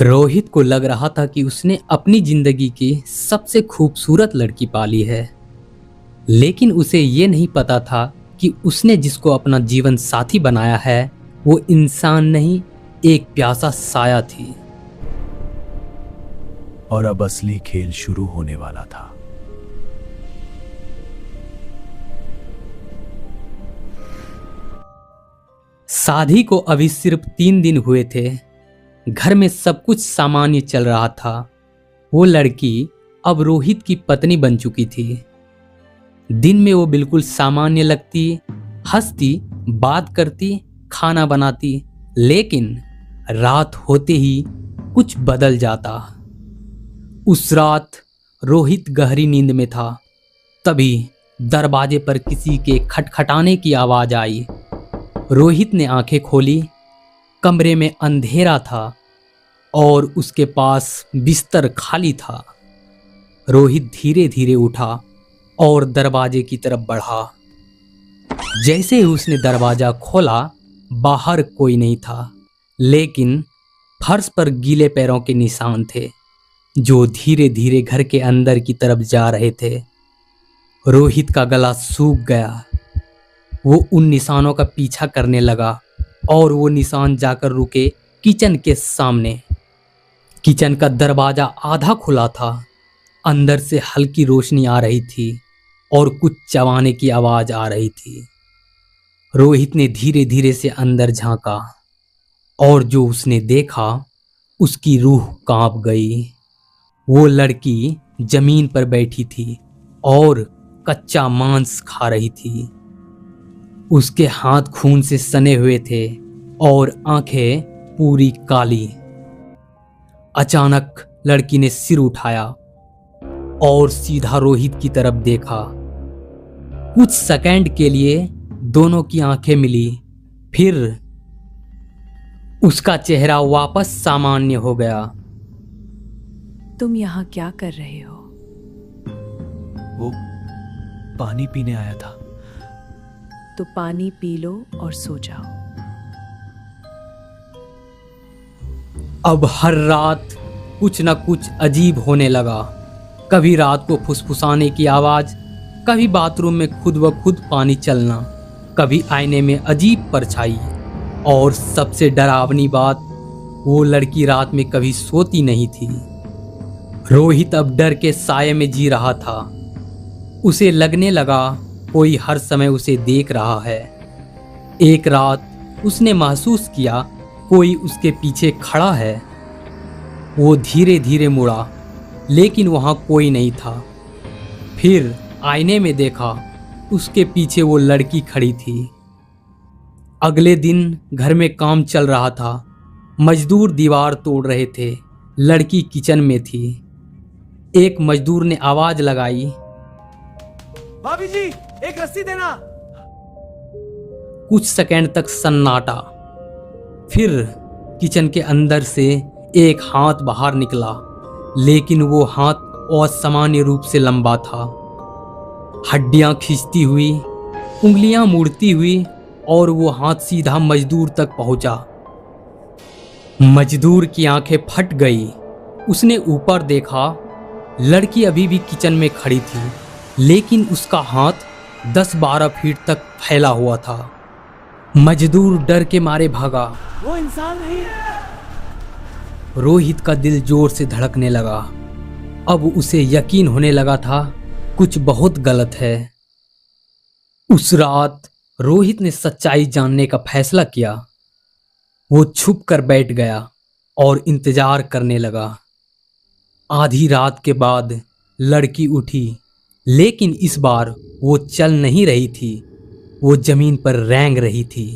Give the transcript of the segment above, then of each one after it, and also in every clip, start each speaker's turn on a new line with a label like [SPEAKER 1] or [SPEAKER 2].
[SPEAKER 1] रोहित को लग रहा था कि उसने अपनी जिंदगी की सबसे खूबसूरत लड़की पाली है, लेकिन उसे ये नहीं पता था कि उसने जिसको अपना जीवन साथी बनाया है वो इंसान नहीं, एक प्यासा साया थी।
[SPEAKER 2] और अब असली खेल शुरू होने वाला था।
[SPEAKER 1] शादी को अभी सिर्फ 3 दिन हुए थे। घर में सब कुछ सामान्य चल रहा था। वो लड़की अब रोहित की पत्नी बन चुकी थी। दिन में वो बिल्कुल सामान्य लगती, हंसती, बात करती, खाना बनाती, लेकिन रात होते ही कुछ बदल जाता। उस रात रोहित गहरी नींद में था। तभी दरवाजे पर किसी के खटखटाने की आवाज आई। रोहित ने आंखें खोली। कमरे में अंधेरा था और उसके पास बिस्तर खाली था। रोहित धीरे धीरे उठा और दरवाजे की तरफ बढ़ा। जैसे ही उसने दरवाजा खोला, बाहर कोई नहीं था, लेकिन फर्श पर गीले पैरों के निशान थे जो धीरे धीरे घर के अंदर की तरफ जा रहे थे। रोहित का गला सूख गया। वो उन निशानों का पीछा करने लगा और वो निशान जाकर रुके किचन के सामने। किचन का दरवाजा आधा खुला था। अंदर से हल्की रोशनी आ रही थी और कुछ चबाने की आवाज आ रही थी। रोहित ने धीरे धीरे से अंदर झांका और जो उसने देखा उसकी रूह कांप गई। वो लड़की जमीन पर बैठी थी और कच्चा मांस खा रही थी। उसके हाथ खून से सने हुए थे और आंखें पूरी काली। अचानक लड़की ने सिर उठाया और सीधा रोहित की तरफ देखा। कुछ सेकंड के लिए दोनों की आंखें मिली, फिर उसका चेहरा वापस सामान्य हो गया।
[SPEAKER 3] तुम यहाँ क्या कर रहे हो?
[SPEAKER 2] वो पानी पीने आया था।
[SPEAKER 3] तो पानी पी लो और सो जाओ।
[SPEAKER 1] अब हर रात कुछ न कुछ अजीब होने लगा। कभी रात को फुसफुसाने की आवाज, कभी बाथरूम में खुद व खुद पानी चलना, कभी आईने में अजीब परछाई, और सबसे डरावनी बात, वो लड़की रात में कभी सोती नहीं थी। रोहित अब डर के साये में जी रहा था। उसे लगने लगा कोई हर समय उसे देख रहा है। एक रात उसने महसूस किया कोई उसके पीछे खड़ा है। वो धीरे धीरे मुड़ा, लेकिन वहां कोई नहीं था। फिर आईने में देखा, उसके पीछे वो लड़की खड़ी थी। अगले दिन घर में काम चल रहा था। मजदूर दीवार तोड़ रहे थे। लड़की किचन में थी। एक मजदूर ने आवाज लगाई,
[SPEAKER 4] भाभी जी, एक रस्सी देना।
[SPEAKER 1] कुछ सेकंड तक सन्नाटा। फिर किचन के अंदर से एक हाथ बाहर निकला, लेकिन वो हाथ असामान्य रूप से लंबा था। हड्डियां खींचती हुई, उंगलियां मुड़ती हुई, और वो हाथ सीधा मजदूर तक पहुंचा। मजदूर की आंखें फट गई। उसने ऊपर देखा। लड़की अभी भी किचन में खड़ी थी, लेकिन उसका हाथ 10-12 फीट तक फैला हुआ था। मजदूर डर के मारे भागा।
[SPEAKER 4] वो इंसान नहीं है।
[SPEAKER 1] रोहित का दिल जोर से धड़कने लगा। अब उसे यकीन होने लगा था कुछ बहुत गलत है। उस रात रोहित ने सच्चाई जानने का फैसला किया। वो छुप कर बैठ गया और इंतजार करने लगा। आधी रात के बाद लड़की उठी, लेकिन इस बार वो चल नहीं रही थी। वो जमीन पर रेंग रही थी।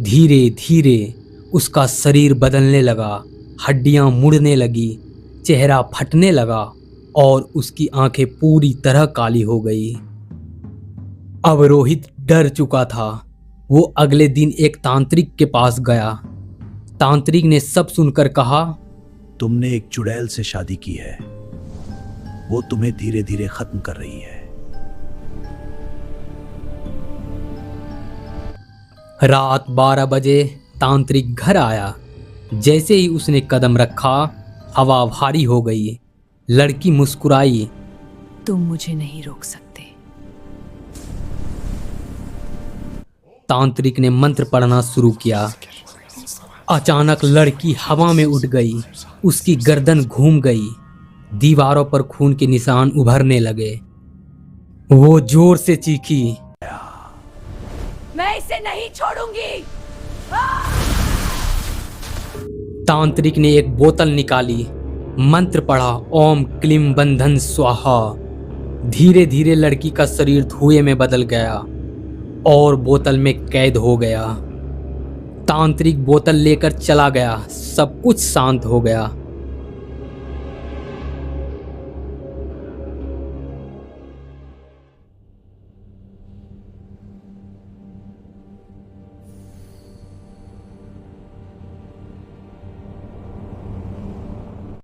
[SPEAKER 1] धीरे धीरे उसका शरीर बदलने लगा। हड्डियां मुड़ने लगी, चेहरा फटने लगा और उसकी आंखें पूरी तरह काली हो गई। अब रोहित डर चुका था। वो अगले दिन एक तांत्रिक के पास गया। तांत्रिक ने सब सुनकर कहा,
[SPEAKER 2] तुमने एक चुड़ैल से शादी की है। वो तुम्हें धीरे धीरे खत्म कर रही है।
[SPEAKER 1] रात 12 बजे तांत्रिक घर आया। जैसे ही उसने कदम रखा, हवा भारी हो गई। लड़की मुस्कुराई।
[SPEAKER 3] तुम मुझे नहीं रोक सकते।
[SPEAKER 1] तांत्रिक ने मंत्र पढ़ना शुरू किया। अचानक लड़की हवा में उठ गई। उसकी गर्दन घूम गई। दीवारों पर खून के निशान उभरने लगे। वो जोर से चीखी,
[SPEAKER 3] मैं इसे नहीं छोड़ूंगी।
[SPEAKER 1] तांत्रिक ने एक बोतल निकाली, मंत्र पढ़ा, ओम क्लीम बंधन स्वाहा। धीरे धीरे लड़की का शरीर धुएं में बदल गया और बोतल में कैद हो गया। तांत्रिक बोतल लेकर चला गया। सब कुछ शांत हो गया।